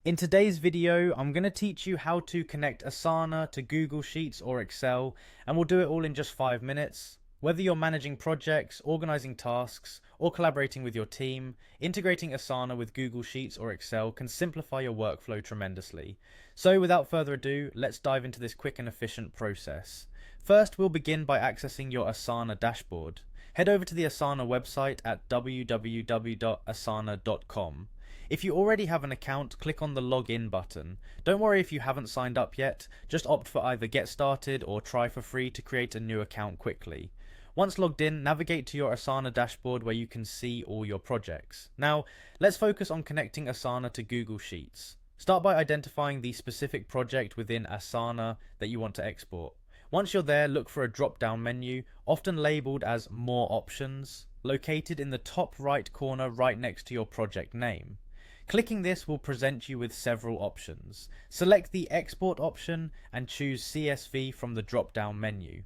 In today's video, I'm going to teach you how to connect Asana to Google Sheets or Excel, and we'll do it all in just 5 minutes. Whether you're managing projects, organizing tasks, or collaborating with your team, integrating Asana with Google Sheets or Excel can simplify your workflow tremendously. So without further ado, let's dive into this quick and efficient process. First, we'll begin by accessing your Asana dashboard. Head over to the Asana website at www.asana.com. If you already have an account, click on the login button. Don't worry if you haven't signed up yet, just opt for either get started or try for free to create a new account quickly. Once logged in, navigate to your Asana dashboard where you can see all your projects. Now, let's focus on connecting Asana to Google Sheets. Start by identifying the specific project within Asana that you want to export. Once you're there, look for a drop-down menu, often labeled as More Options, located in the top right corner right next to your project name. Clicking this will present you with several options. Select the Export option and choose CSV from the drop-down menu.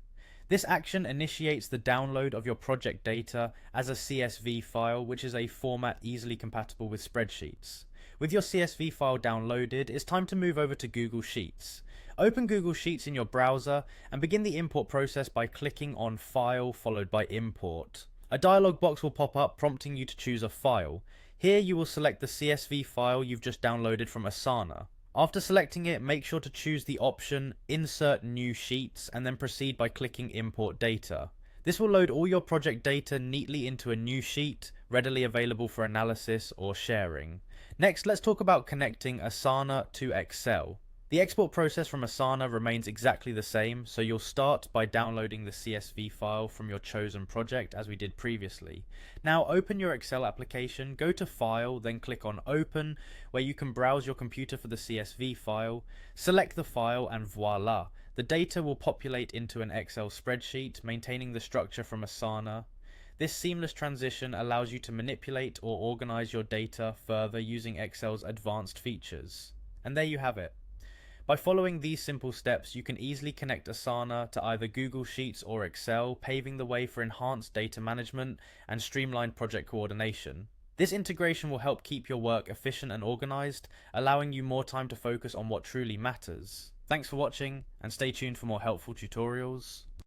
This action initiates the download of your project data as a CSV file, which is a format easily compatible with spreadsheets. With your CSV file downloaded, it's time to move over to Google Sheets. Open Google Sheets in your browser and begin the import process by clicking on File followed by Import. A dialog box will pop up prompting you to choose a file. Here you will select the CSV file you've just downloaded from Asana. After selecting it, make sure to choose the option Insert New Sheets and then proceed by clicking Import Data. This will load all your project data neatly into a new sheet, readily available for analysis or sharing. Next, let's talk about connecting Asana to Excel. The export process from Asana remains exactly the same, so you'll start by downloading the CSV file from your chosen project as we did previously. Now open your Excel application, go to File, then click on Open, where you can browse your computer for the CSV file, select the file and voila! The data will populate into an Excel spreadsheet, maintaining the structure from Asana. This seamless transition allows you to manipulate or organize your data further using Excel's advanced features. And there you have it. By following these simple steps, you can easily connect Asana to either Google Sheets or Excel, paving the way for enhanced data management and streamlined project coordination. This integration will help keep your work efficient and organized, allowing you more time to focus on what truly matters. Thanks for watching, and stay tuned for more helpful tutorials.